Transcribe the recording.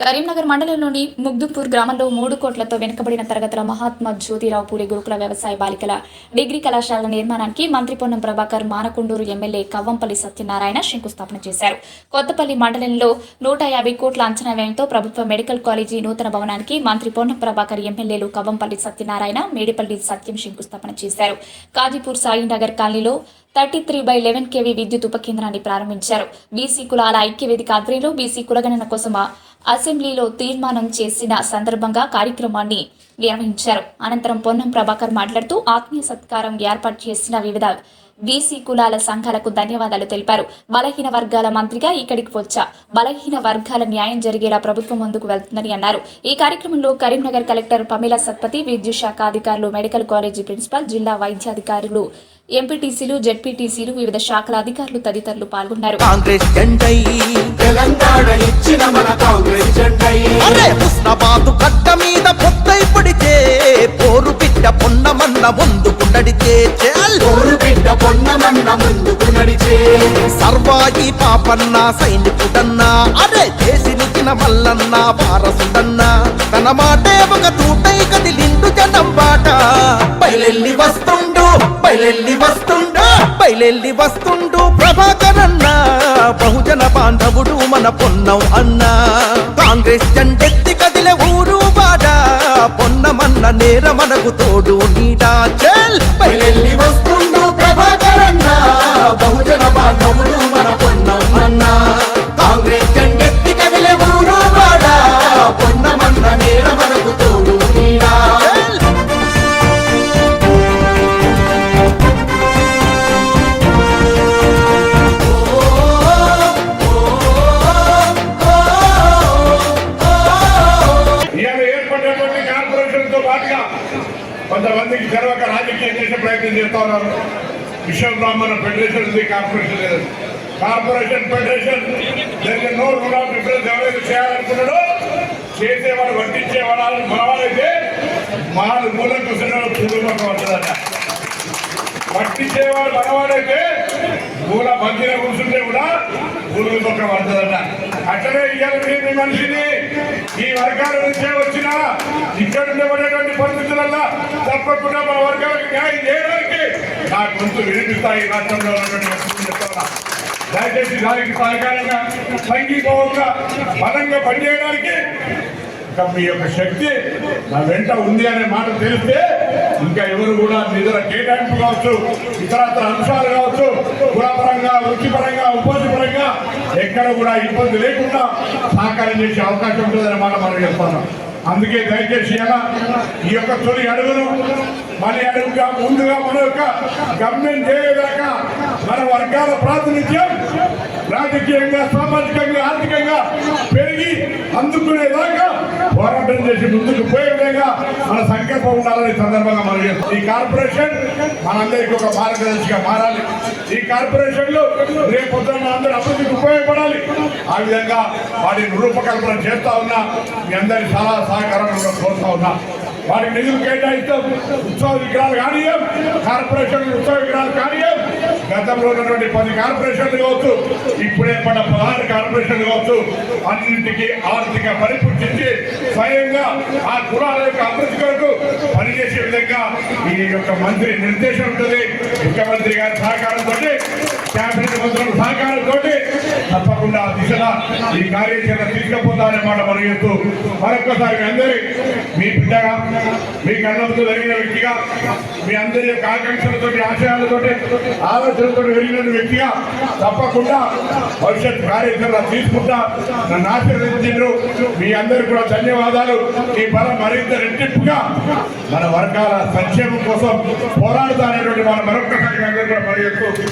కరీంనగర్ మండలంలోని ముగ్దుపూర్ గ్రామంలో 3 కోట్లతో వెనుకబడిన తరగతుల మహాత్మా జ్యోతిరావు పూలే గురుకుల వ్యవసాయ బాలికల డిగ్రీ కళాశాల నిర్మాణానికి మంత్రి పొన్నం ప్రభాకర్ మానకొండూరు ఎమ్మెల్యే కవ్వంపల్లి సత్యనారాయణ శంకుస్థాపన చేశారు. కొత్తపల్లి మండలంలో 150 కోట్ల అంచనా వ్యయంతో ప్రభుత్వ మెడికల్ కాలేజీ నూతన భవనానికి మంత్రి పొన్నం ప్రభాకర్ ఎమ్మెల్యేలు కవ్వంపల్లి సత్యనారాయణ, మేడిపల్లి సత్యం శంకుస్థాపన చేశారు. కాజీపూర్ సాయినగర్ కాలనీలో 33/11 kV విద్యుత్ ఉప కేంద్రాన్ని ప్రారంభించారు. బీసీ కులాల ఐక్యవేదిక ఆధ్వర్యంలో బీసీ కులగణన కోసం అసెంబ్లీలో తీర్మానం చేసిన సందర్భంగా కార్యక్రమాన్ని నిర్వహించారు. అనంతరం పొన్నం ప్రభాకర్ మాట్లాడుతూ ఆత్మీయ సత్కారం ఏర్పాటు చేసిన వివిధ బీసీ కులాల సంఘాలకు ధన్యవాదాలు తెలిపారు. బలహీన వర్గాల మంత్రిగా ఇక్కడికి వచ్చా బలహీన వర్గాల న్యాయం జరిగేలా ప్రభుత్వం ముందుకు వెళ్తుందని అన్నారు. ఈ కార్యక్రమంలో కరీంనగర్ కలెక్టర్ పమేలా సత్పతి, విద్యుత్ శాఖ అధికారులు, మెడికల్ కాలేజీ ప్రిన్సిపల్, జిల్లా వైద్యాధికారులు, ఎంపీటీసీలు, జెడ్పీటీసీలు, వివిధ శాఖల అధికారులు తదితరులు పాల్గొన్నారు. సర్వాయి పాపన్న సైనికుడన్నా, అరే చేసినిచ్చిన మల్లన్న వారసుడన్నా, తన మాటే ఒక తూటై కదిలిండు జనం బాట. బయలెల్లి వస్తుండు బయలెల్లి వస్తుండు ప్రభాకరన్న, బహుజన బాంధవుడు మన పొన్నం అన్న. కాంగ్రెస్ జెండెత్తి కదిలే ఊరు బాట, పొన్నమన్న నేర మనకు తోడు నీడా. చెల్ బయలెల్లి వస్తుండు ప్రభాకరన్న, బహుజన బాంధవుడు మన పొన్నం అన్న. కాంగ్రెస్ జెండెత్తి కదిలే ఊరు బాట, పొన్నమన్న నేర మనకు తోడు నీడా. కొంతమందికి తెరవక రాజకీయం చేసే ప్రయత్నం చేస్తా ఉన్నారు. విశ్వ బ్రాహ్మణ ఫెడరేషన్ ఉంది, కార్పొరేషన్ లేదు. కార్పొరేషన్ ఫెడరేషన్ జరిగే నో రూల్ ఆఫ్ డిఫరెన్స్ ఎవరైతే చేయాలనుకున్నాడో చేసేవాడు వడ్డించేవాడు మనవాళ్ళైతే మాలు మూలం కూర్చున్నాడు పూర్వపక్క వస్తుందట. వడ్డించేవాడు మనవాడైతే మూల మధ్యన కూర్చుంటే కూడా పూర్వ పక్క పడుతుందట. అట్లనే ఇవ్వాలి మనిషిని ఈ వర్గాల నుంచే వచ్చిన ఇక్కడ ఉండేటువంటి పరిస్థితులలో తప్పకుండా మన వర్గాలకు న్యాయం చేయడానికి నా గొంతు వినిపిస్తాయి. రాష్ట్రంలో ఉన్నటువంటి చెప్తున్నా, దయచేసి దానికి సహకారంగా సంఘీభావంగా బలంగా పనిచేయడానికి మీ యొక్క శక్తి నా వెంట ఉంది అనే మాట తెలిస్తే ఇంకా ఎవరు కూడా నిధుల కేటాయింపు కావచ్చు, ఇతరత్ర అంశాలు కావచ్చు, కులపరంగా, వృత్తిపరంగా, ఉపాధి పరంగా ఎక్కడ కూడా ఇబ్బంది లేకుండా సహకారం చేసే అవకాశం ఉంటుందనే మాట మనం చెప్తున్నాం. అందుకే దయచేసి ఎలా ఈ యొక్క తొలి అడుగును మళ్ళీ అడుగుగా ముందుగా మన యొక్క గమ్యం చేయదాకా మన వర్గాల ప్రాతినిధ్యం రాజకీయంగా, సామాజికంగా, ఆర్థికంగా పెరిగి అందుకునేదాకా పోరాటం చేసి ముందుకు పోయే విధంగా మన సంకల్పం ఉండాలని సందర్భంగా మనం చేస్తాం. ఈ కార్పొరేషన్ మనందరికీ ఒక మార్గదర్శిగా మారాలి. ఈ కార్పొరేషన్ లో రేపు పొద్దున అందరూ అభివృద్ధికి ఉపయోగపడాలి. ఆ విధంగా వాటిని రూపకల్పన చేస్తా ఉన్నా. మీ అందరి సలహా సహకారం కూడా కోరుతా ఉన్నా. వాటికి నిధులు కేటాయిస్తాం. ఉత్సవ విగ్రహాలు కానీయం, కార్పొరేషన్ ఉత్సవ విగ్రహాలు కానీయం. గతంలో ఉన్నటువంటి 10 కార్పొరేషన్లు కావచ్చు, ఇప్పుడే పడ్డ 16 కార్పొరేషన్లు కావచ్చు, అన్నింటికీ ఆర్థిక పరిపుష్టించి స్వయంగా ఆ కులాల యొక్క అభివృద్ధి కొరకు పనిచేసే విధంగా ఈ యొక్క మంత్రి నిర్దేశం ఉంటుంది. ముఖ్యమంత్రి గారి సహకారంతో, క్యాబినెట్ మంత్రుల సహకారంతో తప్పకుండా ఆ దిశగా ఈ కార్యాచరణ తీసుకుపోతారనే మాట మనం చెప్తూ మరొక్కసారి మీ అందరి మీ బిడ్డగా, మీ కన్నంతో జరిగిన వ్యక్తిగా, మీ అందరి యొక్క ఆకాంక్షలతో, ఆశయాలతో, ఆలోచనలతో జరిగిన వ్యక్తిగా తప్పకుండా భవిష్యత్ కార్యాచరణ తీసుకుంటా నన్ను ఆశీర్వదించారు. మీ అందరికీ కూడా ధన్యవాదాలు. ఈ బలం మరింత రెట్టింపుగా మన వర్గాల సంక్షేమం కోసం పోరాడుతా అనేటువంటి మన మరొక్కసారి అందరూ కూడా మరి